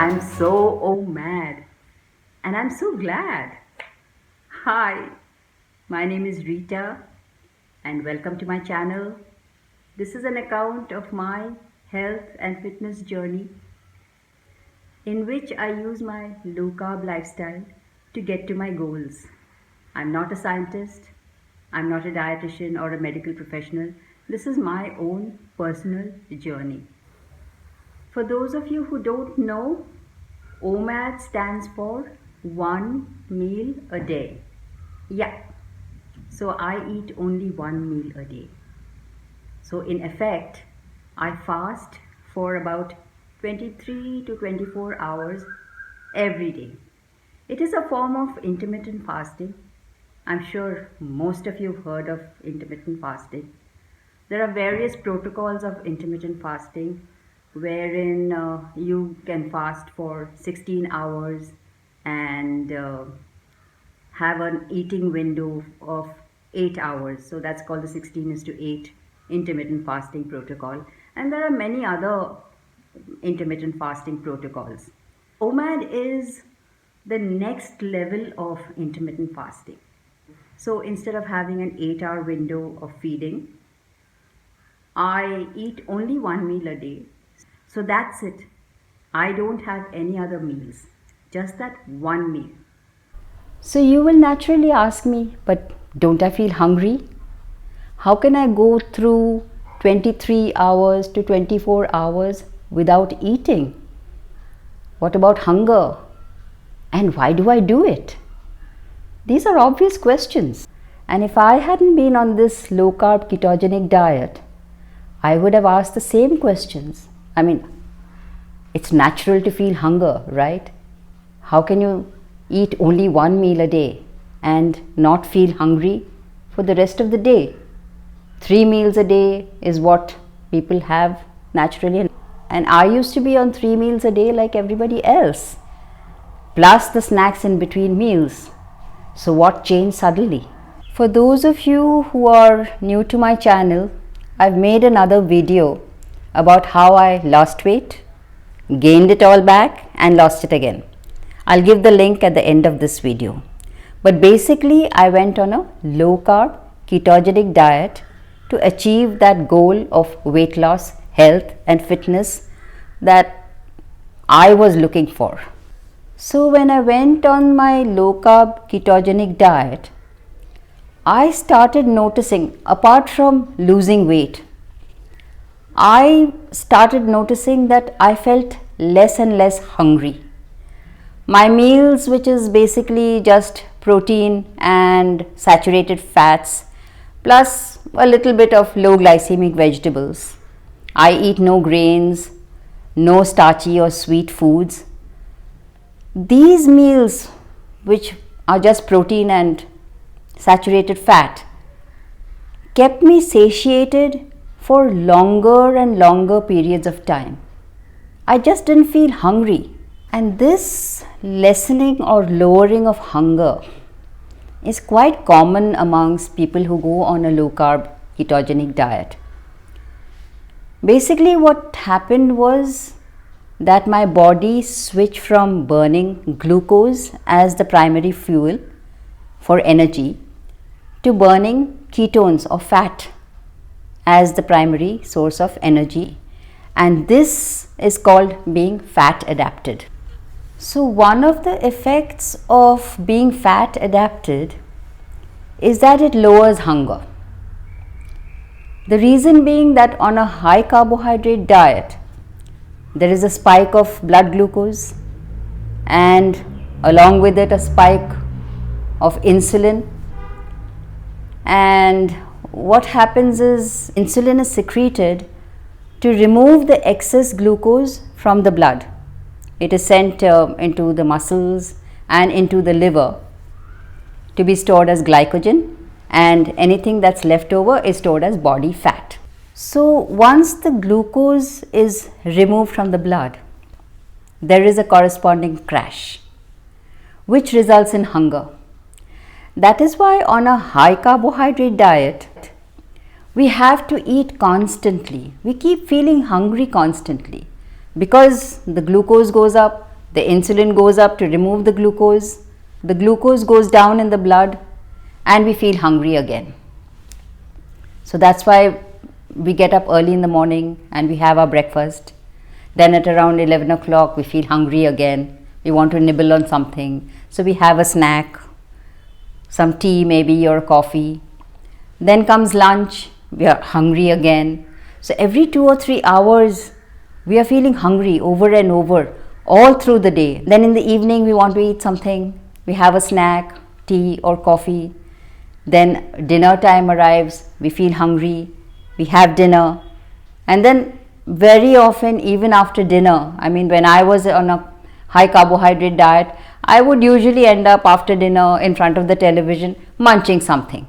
I'm so Omad and I'm so glad. Hi, my name is Rita and welcome to my channel. This is an account of my health and fitness journey in which I use my low carb lifestyle to get to my goals. I'm not a scientist, I'm not a dietitian or a medical professional. This is my own personal journey. For those of you who don't know, OMAD stands for one meal a day. Yeah, so I eat only one meal a day. So in effect, I fast for about 23 to 24 hours every day. It is a form of intermittent fasting. I'm sure most of you have heard of intermittent fasting. There are various protocols of intermittent fasting wherein you can fast for 16 hours and have an eating window of 8 hours. So that's called the 16:8 intermittent fasting protocol. And there are many other intermittent fasting protocols. OMAD is the next level of intermittent fasting. So instead of having an 8-hour window of feeding, I eat only one meal a day. So that's it. I don't have any other meals, just that one meal. So you will naturally ask me, but don't I feel hungry? How can I go through 23 hours to 24 hours without eating? What about hunger? And why do I do it? These are obvious questions. And if I hadn't been on this low carb ketogenic diet, I would have asked the same questions. I mean, it's natural to feel hunger, right? How can you eat only one meal a day and not feel hungry for the rest of the day? 3 meals a day is what people have naturally. And I used to be on 3 meals a day like everybody else, plus the snacks in between meals. So what changed suddenly? For those of you who are new to my channel, I've made another video about how I lost weight, gained it all back and lost it again. I'll give the link at the end of this video. But basically, I went on a low carb ketogenic diet to achieve that goal of weight loss, health and fitness that I was looking for. So when I went on my low carb ketogenic diet, I started noticing, apart from losing weight, I started noticing that I felt less and less hungry. My meals, which is basically just protein and saturated fats, plus a little bit of low glycemic vegetables. I eat no grains, no starchy or sweet foods. These meals, which are just protein and saturated fat, kept me satiated for longer and longer periods of time. I just didn't feel hungry. And this lessening or lowering of hunger is quite common amongst people who go on a low carb ketogenic diet. Basically, what happened was that my body switched from burning glucose as the primary fuel for energy to burning ketones or fat as the primary source of energy. And this is called being fat adapted. So one of the effects of being fat adapted is that it lowers hunger. The reason being that on a high carbohydrate diet, there is a spike of blood glucose and along with it a spike of insulin. And what happens is insulin is secreted to remove the excess glucose from the blood. It is sent into the muscles and into the liver to be stored as glycogen, and anything that's left over is stored as body fat. So once the glucose is removed from the blood, there is a corresponding crash, which results in hunger. That is why on a high carbohydrate diet, we have to eat constantly. We keep feeling hungry constantly because the glucose goes up, The insulin goes up to remove the glucose goes down in the blood, and we feel hungry again. So that's why we get up early in the morning and we have our breakfast. Then at around 11 o'clock, we feel hungry again. We want to nibble on something. So we have a snack, some tea maybe or coffee. Then comes lunch, we are hungry again. So every 2 or 3 hours, we are feeling hungry over and over all through the day. Then in the evening, we want to eat something. We have a snack, tea or coffee. Then dinner time arrives, we feel hungry, we have dinner. And then very often, even after dinner, when I was on a high carbohydrate diet, I would usually end up after dinner in front of the television munching something.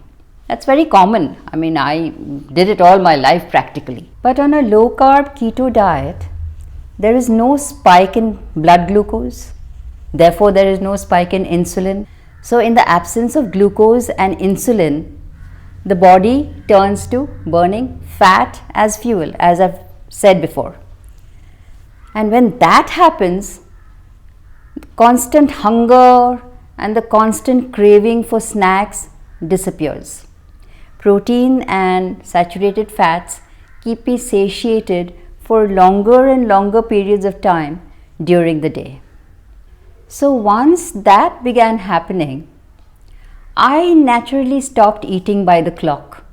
That's very common. I did it all my life practically. But on a low carb keto diet, there is no spike in blood glucose. Therefore, there is no spike in insulin. So, in the absence of glucose and insulin, the body turns to burning fat as fuel, as I've said before. And when that happens, constant hunger and the constant craving for snacks disappears. Protein and saturated fats keep me satiated for longer and longer periods of time during the day. So once that began happening, I naturally stopped eating by the clock.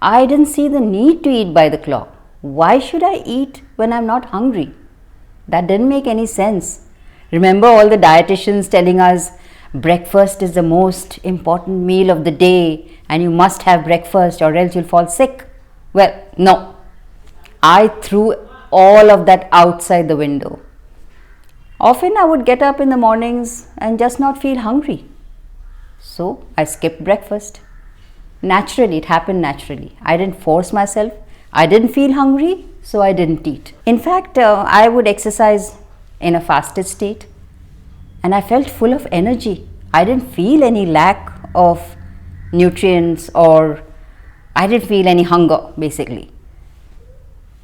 I didn't see the need to eat by the clock. Why should I eat when I'm not hungry? That didn't make any sense. Remember all the dietitians telling us breakfast is the most important meal of the day and you must have breakfast or else you'll fall sick. Well, no. I threw all of that outside the window. Often I would get up in the mornings and just not feel hungry. So I skipped breakfast. Naturally, it happened naturally. I didn't force myself. I didn't feel hungry, so I didn't eat. In fact, I would exercise in a fasted state and I felt full of energy. I didn't feel any lack of nutrients or I didn't feel any hunger basically.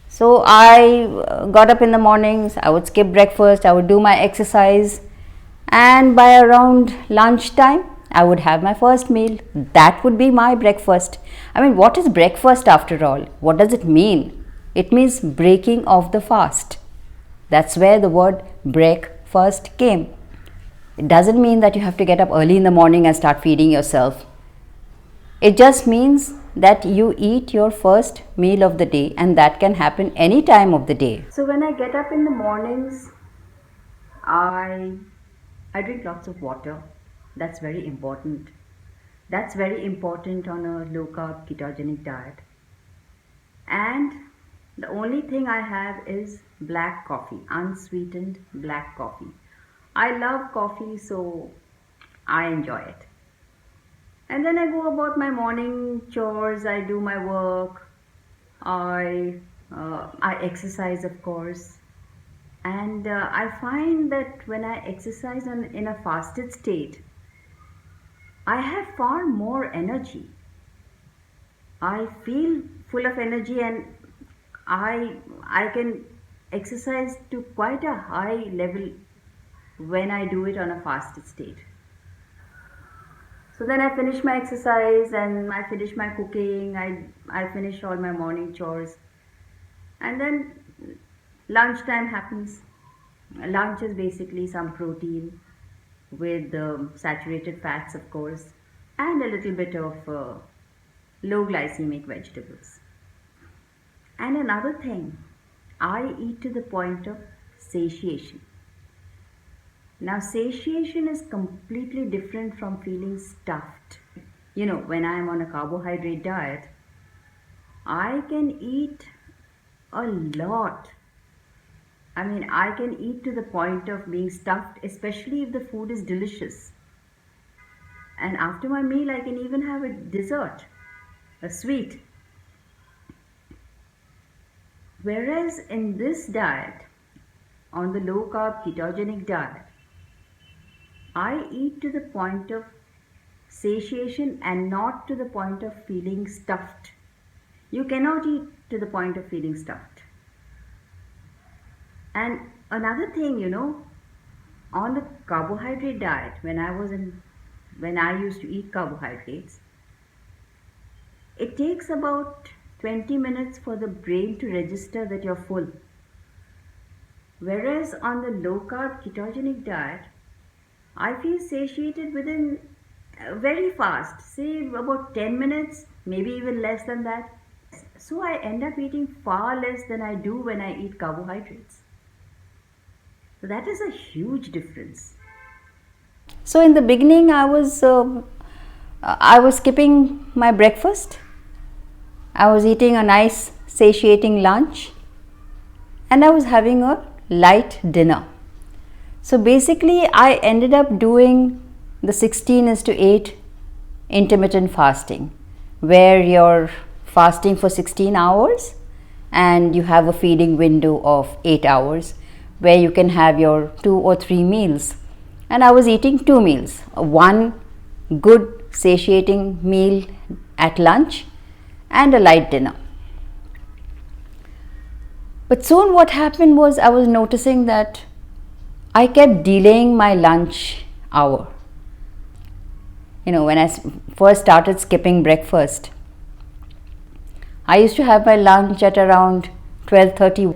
So I got up in the mornings, I would skip breakfast, I would do my exercise, and by around lunchtime, I would have my first meal. That would be my breakfast. What is breakfast after all? What does it mean? It means breaking of the fast. That's where the word breakfast came. It doesn't mean that you have to get up early in the morning and start feeding yourself. It just means that you eat your first meal of the day, and that can happen any time of the day. So when I get up in the mornings, I drink lots of water. That's very important. That's very important on a low carb ketogenic diet. And the only thing I have is black coffee, unsweetened black coffee. I love coffee, so I enjoy it. And then I go about my morning chores, I do my work, I exercise of course. And I find that when I exercise in a fasted state, I have far more energy. I feel full of energy and I can exercise to quite a high level when I do it on a fasted state. So then I finish my exercise and I finish my cooking, I finish all my morning chores, and then lunchtime happens. Lunch is basically some protein with saturated fats of course, and a little bit of low glycemic vegetables. And another thing, I eat to the point of satiation. Now, satiation is completely different from feeling stuffed. When I am on a carbohydrate diet, I can eat a lot. I can eat to the point of being stuffed, especially if the food is delicious. And after my meal, I can even have a dessert, a sweet. Whereas in this diet, on the low carb ketogenic diet, I eat to the point of satiation and not to the point of feeling stuffed. You cannot eat to the point of feeling stuffed. And another thing, On the carbohydrate diet, when I used to eat carbohydrates, it takes about 20 minutes for the brain to register that you're full. Whereas on the low carb ketogenic diet, I feel satiated within very fast, say about 10 minutes, maybe even less than that. So I end up eating far less than I do when I eat carbohydrates. So that is a huge difference. So in the beginning, I was skipping my breakfast. I was eating a nice satiating lunch, and I was having a light dinner. So basically, I ended up doing the 16:8 intermittent fasting, where you're fasting for 16 hours and you have a feeding window of 8 hours where you can have your 2 or 3 meals. And I was eating 2 meals, one good satiating meal at lunch and a light dinner. But soon what happened was I was noticing that I kept delaying my lunch hour. When I first started skipping breakfast, I used to have my lunch at around 12:30,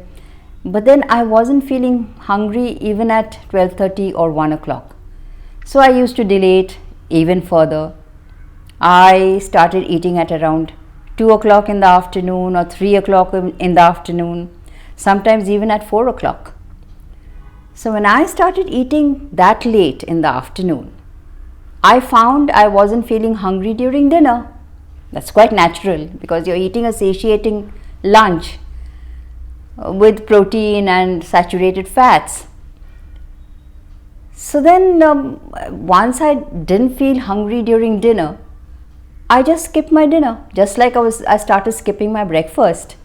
but then I wasn't feeling hungry even at 12:30 or 1 o'clock. So I used to delay it even further. I started eating at around 2 o'clock in the afternoon or 3 o'clock in the afternoon, sometimes even at 4 o'clock. So when I started eating that late in the afternoon, I found I wasn't feeling hungry during dinner. That's quite natural because you're eating a satiating lunch with protein and saturated fats. So then once I didn't feel hungry during dinner, I just skipped my dinner. Just like I started skipping my breakfast,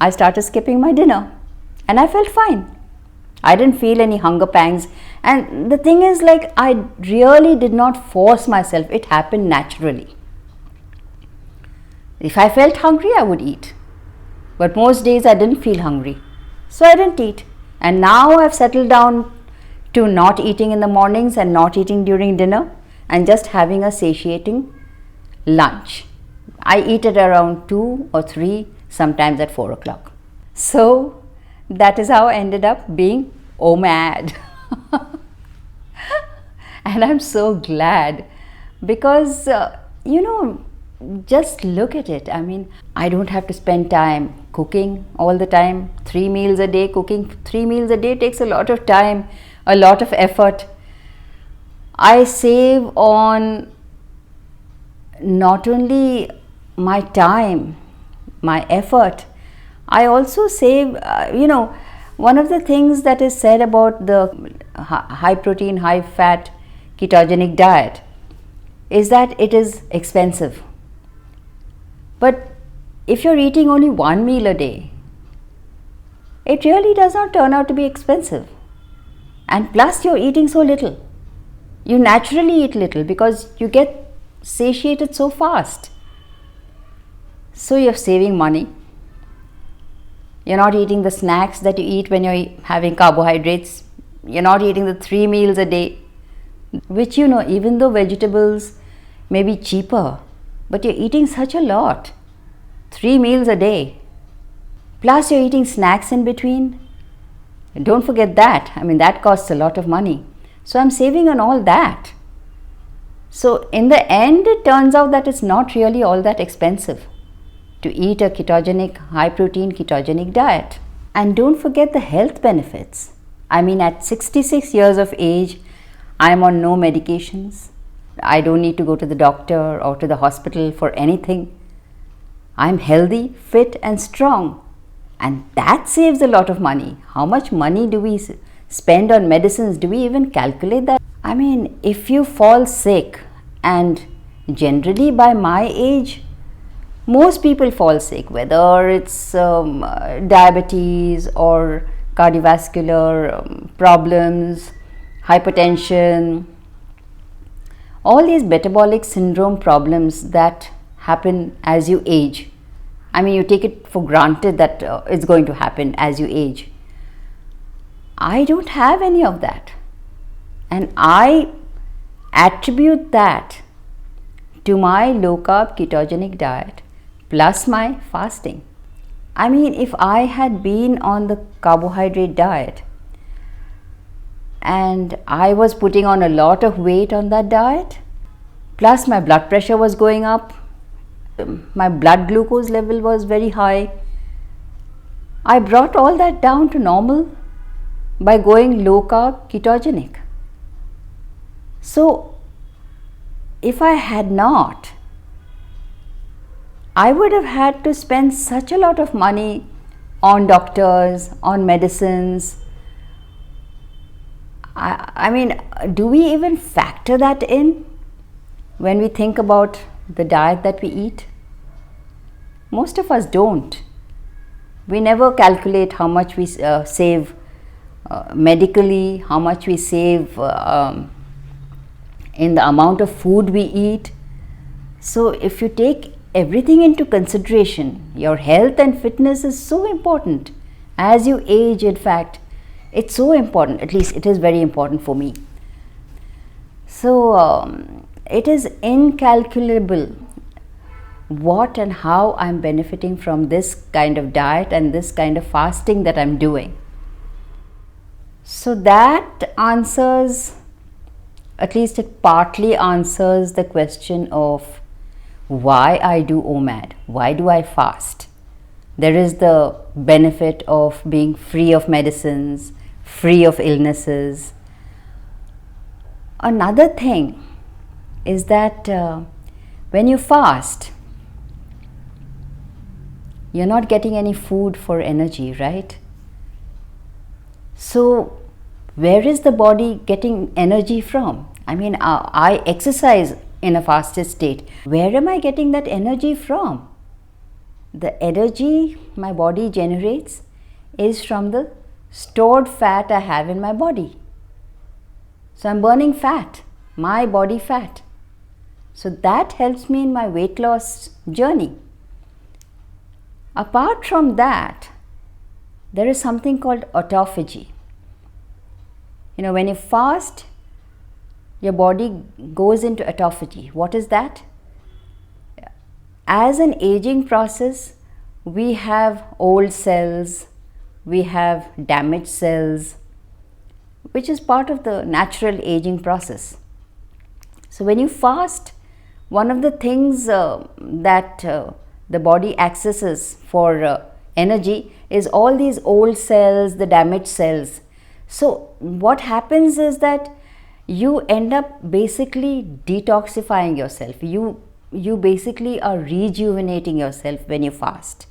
I started skipping my dinner and I felt fine. I didn't feel any hunger pangs. And the thing is, I really did not force myself. It happened naturally. If I felt hungry, I would eat. But most days I didn't feel hungry. So I didn't eat. And now I've settled down to not eating in the mornings and not eating during dinner and just having a satiating lunch. I eat at around 2 or 3, sometimes at 4 o'clock. So that is how I ended up being Omad. And I'm so glad because, just look at it. I mean, I don't have to spend time cooking all the time. 3 meals a day, cooking 3 meals a day takes a lot of time, a lot of effort. I save on not only my time, my effort, I also save, one of the things that is said about the high protein, high fat ketogenic diet is that it is expensive. But if you're eating only 1 meal a day, it really does not turn out to be expensive. And plus you're eating so little. You naturally eat little because you get satiated so fast. So you're saving money. You're not eating the snacks that you eat when you're having carbohydrates. You're not eating the 3 meals a day, which even though vegetables may be cheaper, but you're eating such a lot. 3 meals a day. Plus you're eating snacks in between. Don't forget that. I mean, that costs a lot of money. So I'm saving on all that. So in the end, it turns out that it's not really all that expensive to eat a ketogenic, high protein ketogenic diet. And don't forget the health benefits. I mean, at 66 years of age, I'm on no medications. I don't need to go to the doctor or to the hospital for anything. I'm healthy, fit and strong. And that saves a lot of money. How much money do we spend on medicines? Do we even calculate that? I mean, if you fall sick, and generally by my age, most people fall sick, whether it's diabetes or cardiovascular problems, hypertension, all these metabolic syndrome problems that happen as you age. I mean, you take it for granted that it's going to happen as you age. I don't have any of that. And I attribute that to my low carb ketogenic diet plus my fasting. I mean, if I had been on the carbohydrate diet and I was putting on a lot of weight on that diet, plus my blood pressure was going up, my blood glucose level was very high, I brought all that down to normal by going low carb ketogenic. So if I had not, I would have had to spend such a lot of money on doctors, on medicines. I mean, do we even factor that in when we think about the diet that we eat? Most of us don't. We never calculate how much we save medically, how much we save in the amount of food we eat. So if you take everything into consideration, your health and fitness is so important. As you age, in fact, it's so important. At least it is very important for me. So it is incalculable what and how I'm benefiting from this kind of diet and this kind of fasting that I'm doing. So that answers, at least it partly answers the question of why I do OMAD, why do I fast. There is the benefit of being free of medicines, free of illnesses. Another thing is that when you fast, you're not getting any food for energy, right? So where is the body getting energy from? I mean, I exercise in a fasted state. Where am I getting that energy from? The energy my body generates is from the stored fat I have in my body. So I'm burning fat, my body fat. So that helps me in my weight loss journey. Apart from that, there is something called autophagy. You know, when you fast, your body goes into autophagy. What is that? As an aging process, we have old cells, we have damaged cells, which is part of the natural aging process. So when you fast, one of the things that the body accesses for energy is all these old cells, the damaged cells. So what happens is that you end up basically detoxifying yourself. You basically are rejuvenating yourself when you fast.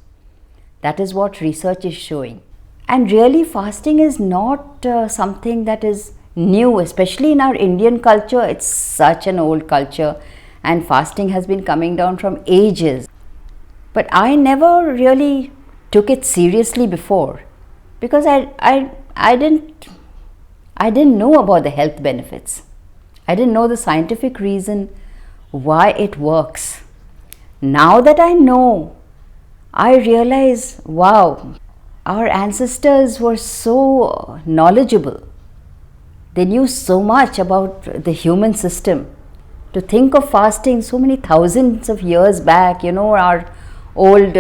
That is what research is showing. And really, fasting is not something that is new, especially in our Indian culture. It's such an old culture, and fasting has been coming down from ages. But I never really took it seriously before because I didn't know about the health benefits. I didn't know the scientific reason why it works. Now that I know, I realize, wow, our ancestors were so knowledgeable. They knew so much about the human system. To think of fasting so many thousands of years back, you know, our old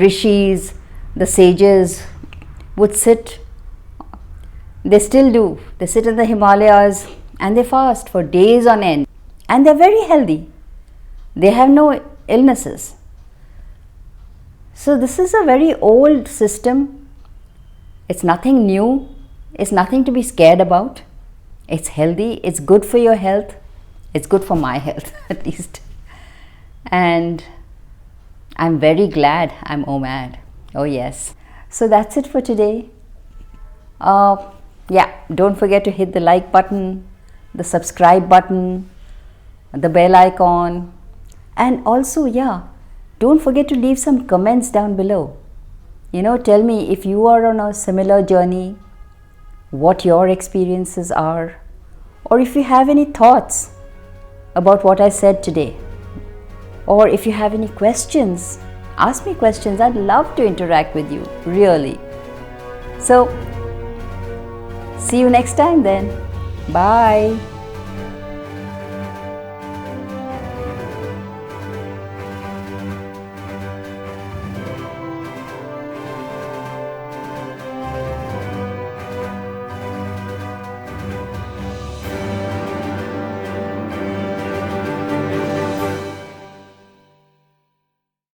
rishis, the sages would sit, they still do, they sit in the Himalayas and they fast for days on end, and they're very healthy. They have no illnesses. So this is a very old system. It's nothing new. It's nothing to be scared about. It's healthy. It's good for your health. It's good for my health at least. And I'm very glad I'm Omad. Oh yes. So that's it for today. Yeah, don't forget to hit the like button, the subscribe button, the bell icon, and also, yeah, don't forget to leave some comments down below. You know, tell me if you are on a similar journey, what your experiences are, or if you have any thoughts about what I said today, or if you have any questions, ask me questions. I'd love to interact with you, really. So, see you next time then. Bye.